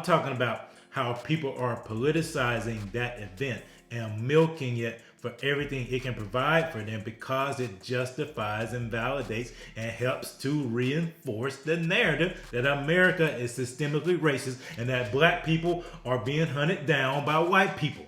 talking about how people are politicizing that event and milking it for everything it can provide for them because it justifies and validates and helps to reinforce the narrative that America is systemically racist and that black people are being hunted down by white people.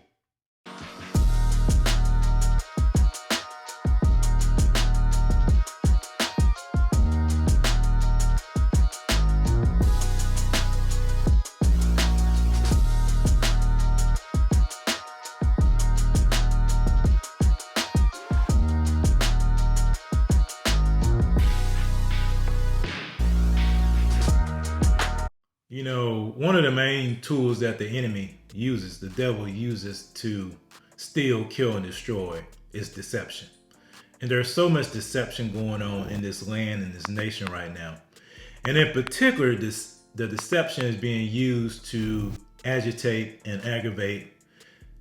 You know, one of the main tools that the enemy uses, the devil uses to steal, kill, and destroy is deception. And there's so much deception going on in this land, in this nation right now. And in particular, the deception is being used to agitate and aggravate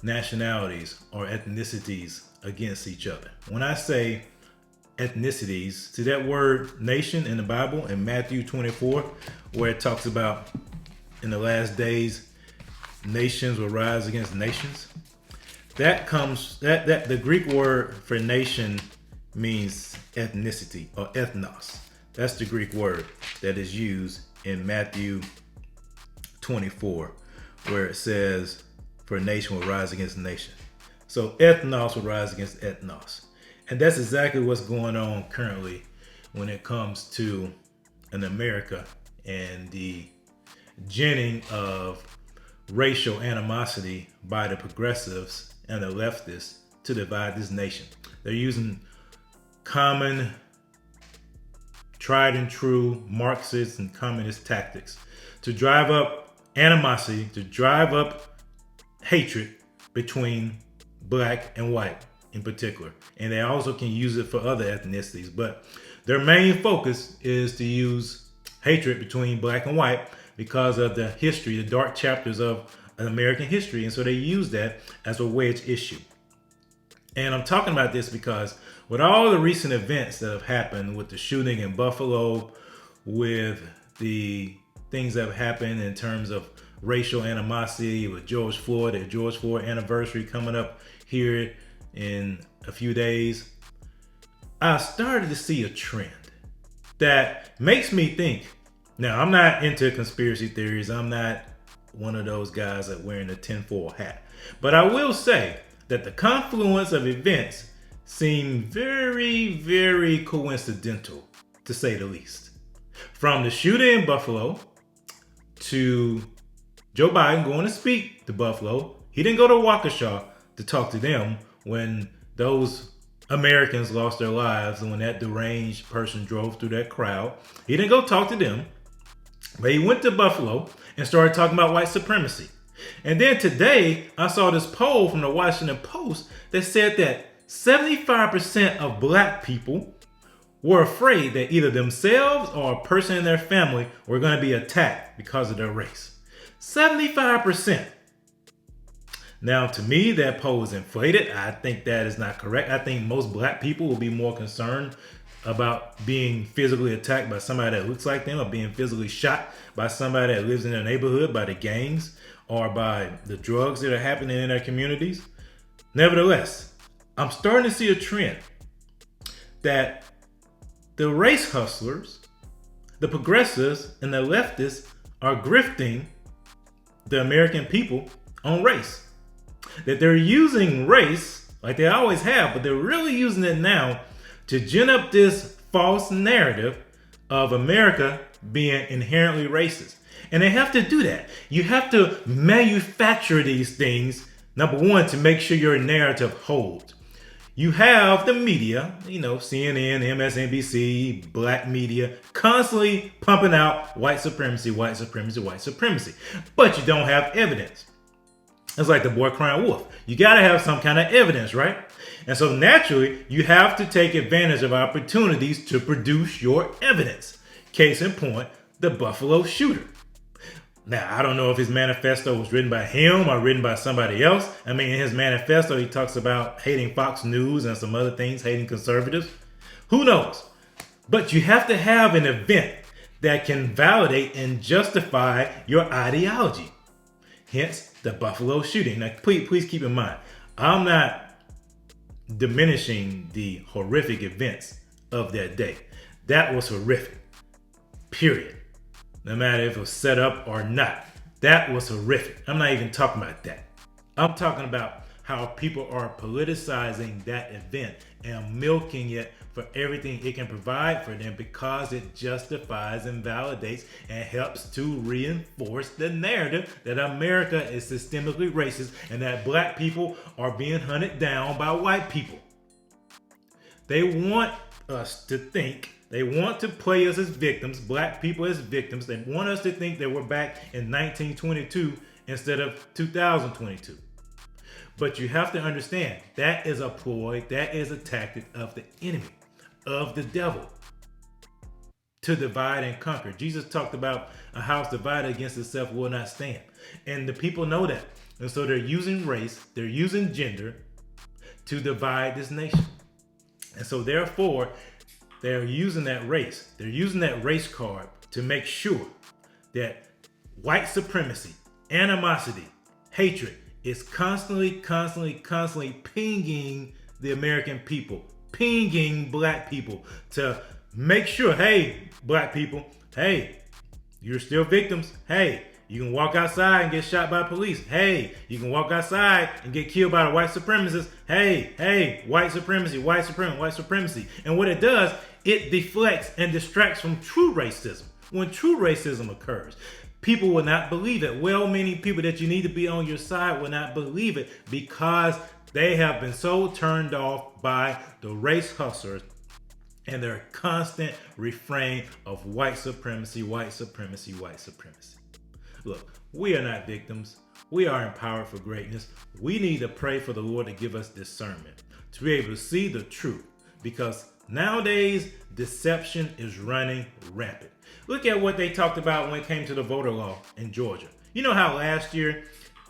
nationalities or ethnicities against each other. When I say ethnicities, to that word nation in the Bible in Matthew 24, where it talks about in the last days nations will rise against nations. That the Greek word for nation means ethnicity or ethnos. That's the Greek word that is used in Matthew 24, where it says for nation will rise against nation. So ethnos will rise against ethnos. And that's exactly what's going on currently when it comes to in America and the ginning of racial animosity by the progressives and the leftists to divide this nation. They're using common, tried and true Marxist and communist tactics to drive up animosity, to drive up hatred between black and white in particular. And they also can use it for other ethnicities, but their main focus is to use hatred between black and white because of the history, the dark chapters of American history. And so they use that as a wedge issue. And I'm talking about this because with all the recent events that have happened, with the shooting in Buffalo, with the things that have happened in terms of racial animosity with George Floyd, the George Floyd anniversary coming up here in a few days, I started to see a trend that makes me think. Now, I'm not into conspiracy theories. I'm not one of those guys that wearing a tinfoil hat. But I will say that the confluence of events seem very, very coincidental, to say the least. From the shooting in Buffalo to Joe Biden going to speak to Buffalo. He didn't go to Waukesha to talk to them when those Americans lost their lives and when that deranged person drove through that crowd. He didn't go talk to them. But he went to Buffalo and started talking about white supremacy. And then today, I saw this poll from the Washington Post that said that 75% of black people were afraid that either themselves or a person in their family were going to be attacked because of their race. 75%. Now, to me, that poll is inflated. I think that is not correct. I think most black people will be more concerned about being physically attacked by somebody that looks like them, or being physically shot by somebody that lives in their neighborhood, by the gangs, or by the drugs that are happening in their communities. Nevertheless, I'm starting to see a trend that the race hustlers, the progressives, and the leftists are grifting the American people on race. That they're using race, like they always have, but they're really using it now to gin up this false narrative of America being inherently racist. And they have to do that. You have to manufacture these things, number one, to make sure your narrative holds. You have the media, CNN, MSNBC, black media, constantly pumping out white supremacy, white supremacy, white supremacy. But you don't have evidence. It's like the boy crying wolf. You got to have some kind of evidence, right? And so naturally, you have to take advantage of opportunities to produce your evidence. Case in point, the Buffalo shooter. Now, I don't know if his manifesto was written by him or written by somebody else. I mean, in his manifesto, he talks about hating Fox News and some other things, hating conservatives. Who knows? But you have to have an event that can validate and justify your ideology. Hence the Buffalo shooting. Now, please keep in mind, I'm not diminishing the horrific events of that day. That was horrific, period. No matter if it was set up or not, that was horrific. I'm not even talking about that. I'm talking about how people are politicizing that event and milking it for everything it can provide for them because it justifies and validates and helps to reinforce the narrative that America is systemically racist and that black people are being hunted down by white people. They want us to think, they want to play us as victims, black people as victims. They want us to think that we're back in 1922 instead of 2022. But you have to understand, that is a ploy, that is a tactic of the enemy, of the devil, to divide and conquer. Jesus talked about a house divided against itself will not stand. And the people know that. And so they're using race, they're using gender to divide this nation. And so therefore, they're using that race. They're using that race card to make sure that white supremacy, animosity, hatred is constantly pinging the American people, pinging black people to make sure, hey, black people, hey, you're still victims. Hey, you can walk outside and get shot by police. Hey, you can walk outside and get killed by the white supremacists. Hey, white supremacy, white supremacy. And what it does, it deflects and distracts from true racism. When true racism occurs, people will not believe it. Well-meaning people that you need to be on your side will not believe it because they have been so turned off by the race hustlers and their constant refrain of white supremacy, white supremacy, white supremacy. Look, we are not victims. We are empowered for greatness. We need to pray for the Lord to give us discernment, to be able to see the truth, because nowadays deception is running rampant. Look at what they talked about when it came to the voter law in Georgia. You know how last year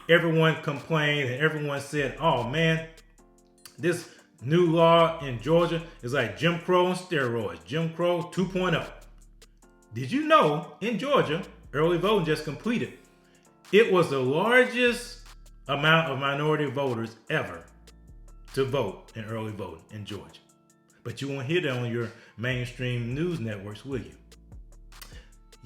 everyone complained and everyone said, oh man, this new law in Georgia is like Jim Crow on steroids, Jim Crow 2.0. Did you know in Georgia, early voting just completed, it was the largest amount of minority voters ever to vote in early voting in Georgia. But you won't hear that on your mainstream news networks, will you?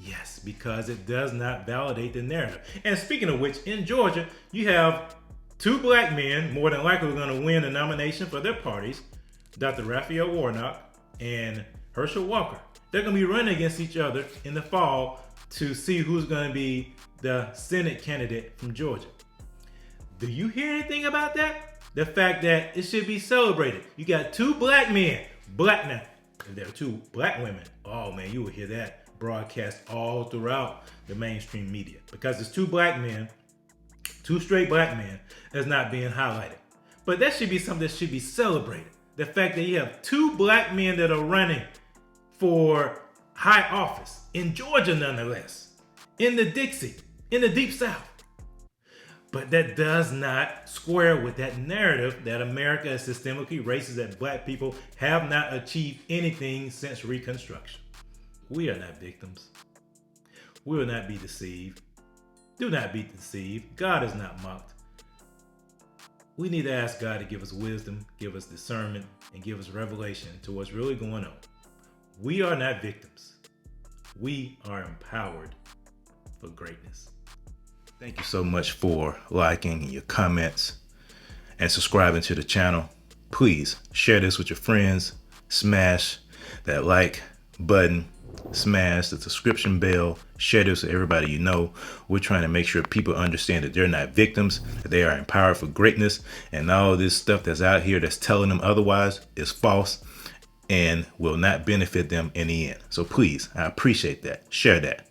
Yes, because it does not validate the narrative. And speaking of which, in Georgia, you have two black men, more than likely going to win the nomination for their parties, Dr. Raphael Warnock and Herschel Walker. They're going to be running against each other in the fall to see who's going to be the Senate candidate from Georgia. Do you hear anything about that? The fact that it should be celebrated. You got two black men, black now. If there are two black women, oh man, you will hear that broadcast all throughout the mainstream media because it's two black men, two straight black men that's not being highlighted. But that should be something that should be celebrated. The fact that you have two black men that are running for high office in Georgia, nonetheless, in the Dixie, in the Deep South. But that does not square with that narrative that America is systemically racist, that black people have not achieved anything since Reconstruction. We are not victims. We will not be deceived. Do not be deceived. God is not mocked. We need to ask God to give us wisdom, give us discernment, and give us revelation to what's really going on. We are not victims. We are empowered for greatness. Thank you so much for liking your comments and subscribing to the channel. Please share this with your friends. Smash that like button. Smash the subscription bell. Share this with everybody you know. We're trying to make sure people understand that they're not victims, that they are empowered for greatness, and all this stuff that's out here that's telling them otherwise is false and will not benefit them in the end. So please, I appreciate that. Share that.